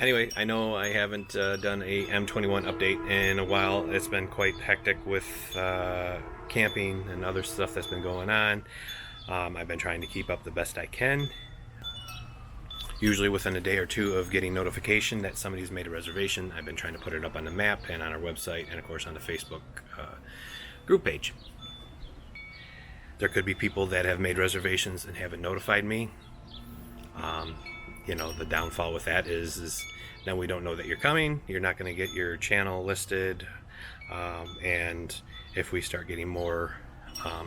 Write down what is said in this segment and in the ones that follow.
Anyway, I know I haven't done a M21 update in a while. It's been quite hectic with camping and other stuff that's been going on. I've been trying to keep up the best I can. Usually within a day or two of getting notification that somebody's made a reservation, I've been trying to put it up on the map and on our website and of course on the Facebook group page. There could be people that have made reservations and haven't notified me. You know, the downfall with that is now we don't know that you're coming. You're not going to get your channel listed, and if we start getting more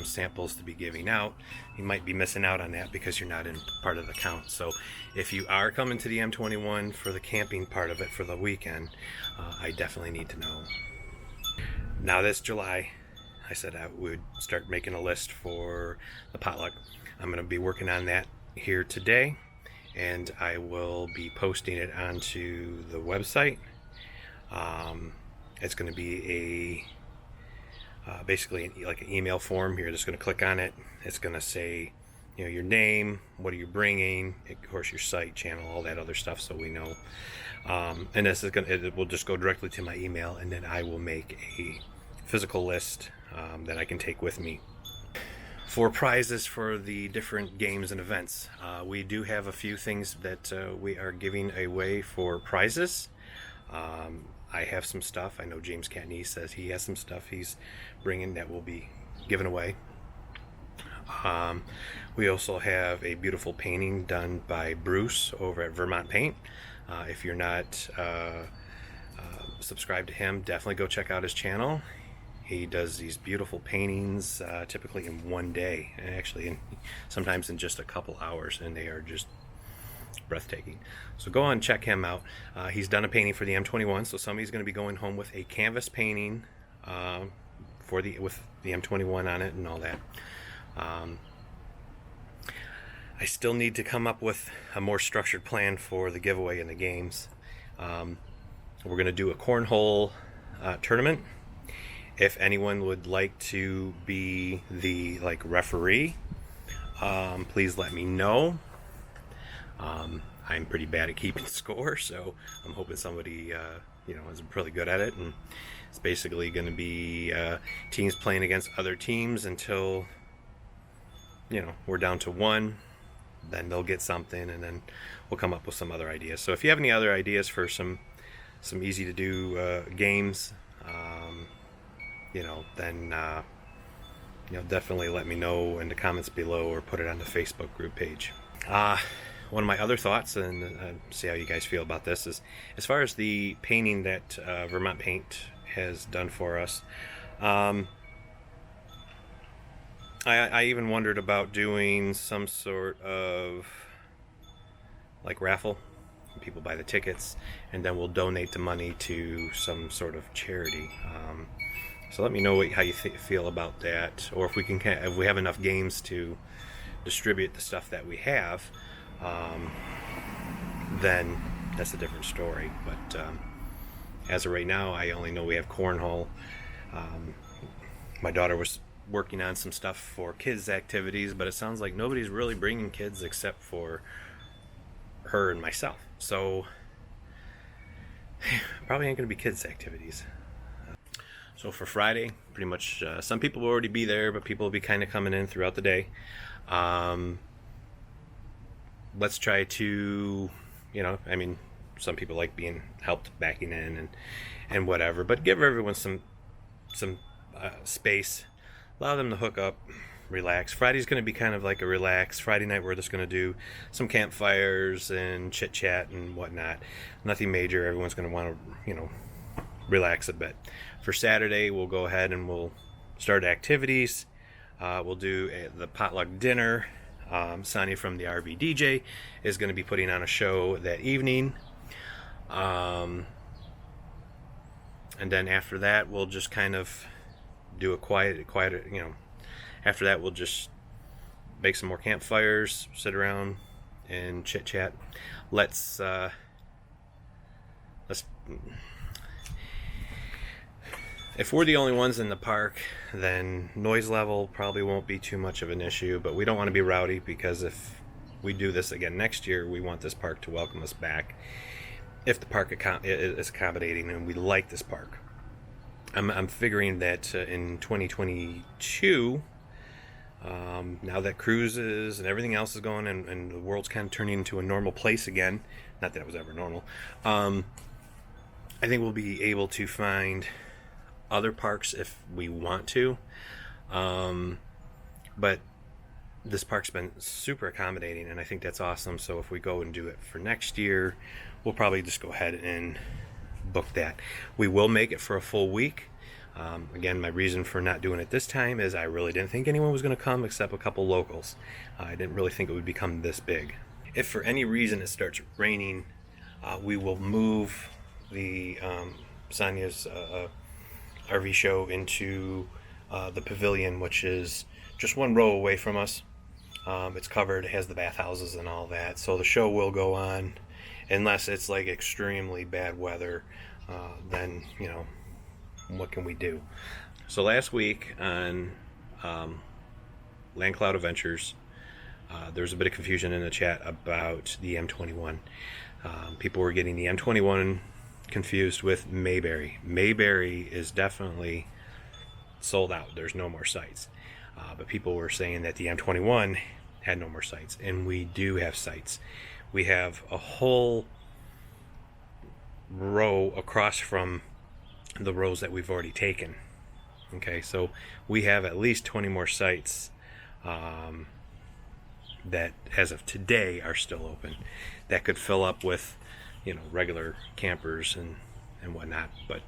samples to be giving out, you might be missing out on that because you're not in part of the count. So if you are coming to the M21 for the camping part of it for the weekend, I definitely need to know. Now this July, I said I would start making a list for the potluck. I'm going to be working on that here today, and I will be posting it onto the website. It's going to be basically like an email form. You're just going to click on it. It's going to say, you know, your name, what are you bringing, of course your site, channel, all that other stuff, so we know. And this is it will just go directly to my email, and then I will make a physical list that I can take with me. For prizes for the different games and events, we do have a few things that we are giving away for prizes. I have some stuff. I know James Catney says he has some stuff he's bringing that will be given away. We also have a beautiful painting done by Bruce over at Vermont Paint. If you're not subscribed to him, definitely go check out his channel. He does these beautiful paintings typically in one day, and actually sometimes in just a couple hours, and they are just breathtaking. So go on and check him out. He's done a painting for the M21, so somebody's going to be going home with a canvas painting with the M21 on it and all that. I still need to come up with a more structured plan for the giveaway in the games. We're going to do a cornhole tournament. If anyone would like to be the referee, please let me know. I'm pretty bad at keeping score, so I'm hoping somebody is really good at it. And it's basically going to be teams playing against other teams until we're down to one. Then they'll get something, and then we'll come up with some other ideas. So if you have any other ideas for some easy to do games, then definitely let me know in the comments below or put it on the Facebook group page. One of my other thoughts, and see how you guys feel about this, is as far as the painting that Vermont Paint has done for us. I even wondered about doing some sort of raffle. People buy the tickets, and then we'll donate the money to some sort of charity. So let me know how you feel about that, or if we have enough games to distribute the stuff that we have. Then that's a different story. But as of right now, I only know we have cornhole. My daughter was working on some stuff for kids' activities, but it sounds like nobody's really bringing kids except for her and myself. So probably ain't going to be kids' activities. So for Friday, pretty much some people will already be there, but people will be kind of coming in throughout the day. Let's try to, some people like being helped backing in and whatever, but give everyone some space. Allow them to hook up, relax. Friday's going to be kind of like a relaxed Friday night. We're just going to do some campfires and chit chat and whatnot. Nothing major. Everyone's going to want to, relax a bit. For Saturday, we'll go ahead and we'll start activities. We'll do the potluck dinner. Sonia from the RV DJ is going to be putting on a show that evening. And then after that, we'll just kind of do a quieter, after that, we'll just make some more campfires, sit around and chit chat. Let's if we're the only ones in the park, then noise level probably won't be too much of an issue, but we don't want to be rowdy, because if we do this again next year, we want this park to welcome us back. if the park is accommodating and we like this park. I'm figuring that in 2022, now that cruises and everything else is going and the world's kind of turning into a normal place again, not that it was ever normal, I think we'll be able to find other parks if we want to. But this park's been super accommodating, and I think that's awesome. So if we go and do it for next year, we'll probably just go ahead and book that. We will make it for a full week. Again, my reason for not doing it this time is I really didn't think anyone was going to come except a couple locals. I didn't really think it would become this big. If for any reason it starts raining, we will move the Sonia's RV show into the pavilion, which is just one row away from us. It's covered, it has the bathhouses and all that, so the show will go on unless it's like extremely bad weather. Then, you know, what can we do? So last week on Land Cloud Adventures, there was a bit of confusion in the chat about the M21. People were getting the M21 confused with Mayberry. Mayberry is definitely sold out. There's no more sites. But people were saying that the M21 had no more sites, and we do have sites. We have a whole row across from the rows that we've already taken. Okay, so we have at least 20 more sites that as of today are still open, that could fill up with, you know, regular campers and whatnot. But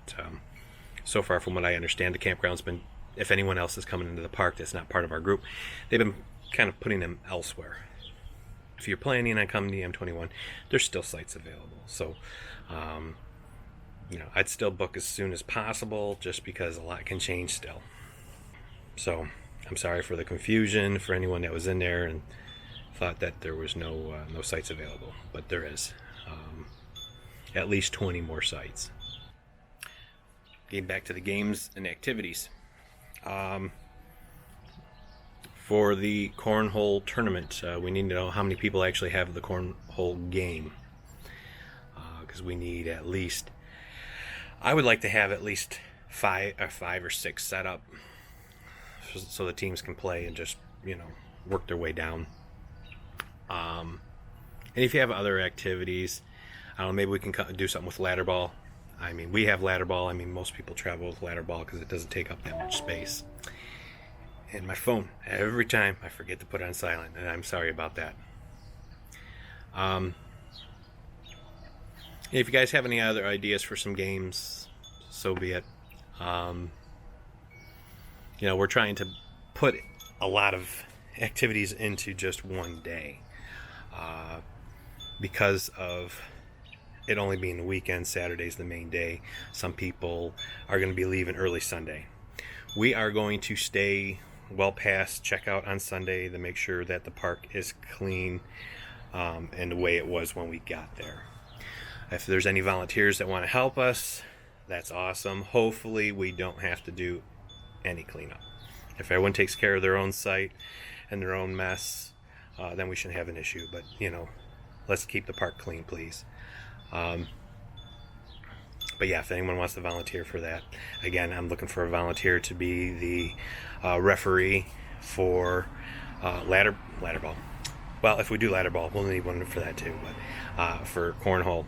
so far, from what I understand, the campground's been, if anyone else is coming into the park that's not part of our group, they've been kind of putting them elsewhere. If you're planning on coming to the M21, there's still sites available. So, you know, I'd still book as soon as possible, just because a lot can change still. So, I'm sorry for the confusion for anyone that was in there and thought that there was no sites available, but there is at least 20 more sites. Getting back to the games and activities. For the Cornhole Tournament, we need to know how many people actually have the Cornhole game. Because we need at least, I would like to have at least five or six set up so the teams can play and just, you know, work their way down. And if you have other activities, I don't know, maybe we can do something with ladder ball. I mean, we have ladder ball. I mean, most people travel with ladder ball because it doesn't take up that much space. And my phone, every time I forget to put it on silent, and I'm sorry about that. If you guys have any other ideas for some games, so be it. You know, we're trying to put a lot of activities into just one day. Because of it only being the weekend, Saturday's the main day. Some people are going to be leaving early Sunday. We are going to stay well past checkout on Sunday to make sure that the park is clean and the way it was when we got there. If there's any volunteers that want to help us, that's awesome. Hopefully we don't have to do any cleanup. If everyone takes care of their own site and their own mess, then we shouldn't have an issue. But, you know, let's keep the park clean, please. But yeah, if anyone wants to volunteer for that, again, I'm looking for a volunteer to be the referee for ladder ball. Well, if we do ladder ball, we'll need one for that too. But for cornhole.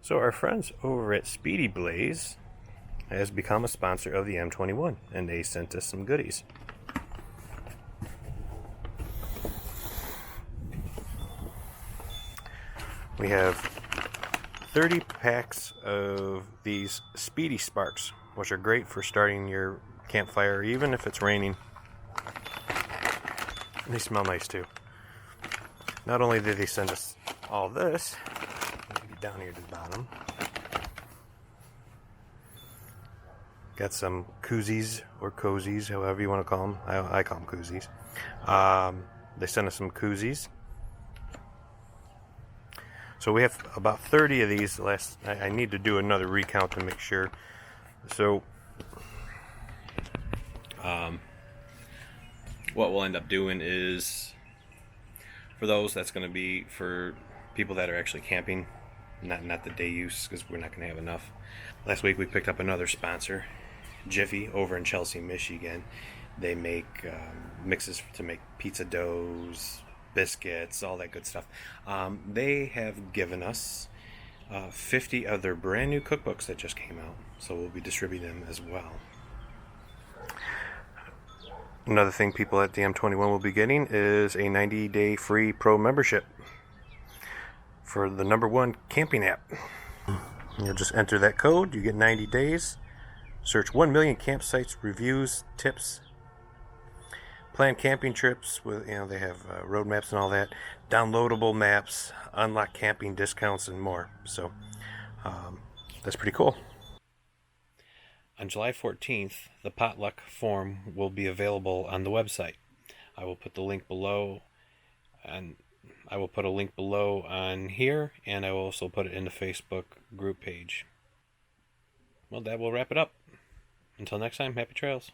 So our friends over at Speedy Blaze has become a sponsor of the M21, and they sent us some goodies. We have 30 packs of these Speedy Sparks, which are great for starting your campfire, even if it's raining. And they smell nice too. Not only did they send us all this, maybe down here to the bottom, got some koozies or cozies, however you want to call them. I call them koozies. They sent us some koozies. So we have about 30 of these. I need to do another recount to make sure. So what we'll end up doing is, for those, that's going to be for people that are actually camping not the day use, because we're not going to have enough. Last week we picked up another sponsor, Jiffy, over in Chelsea, Michigan. They make mixes to make pizza doughs, biscuits, all that good stuff. They have given us 50 of their brand new cookbooks that just came out, so we'll be distributing them as well. Another thing people at the M21 will be getting is a 90-day free pro membership for the #1 camping app. You'll just enter that code, you get 90 days, search 1 million campsites, reviews, tips, plan camping trips with, they have road maps and all that, downloadable maps, unlock camping discounts, and more. So that's pretty cool. On July 14th, the Potluck form will be available on the website. I will put the link below, and I will put a link below on here, and I will also put it in the Facebook group page. Well, that will wrap it up. Until next time, happy trails.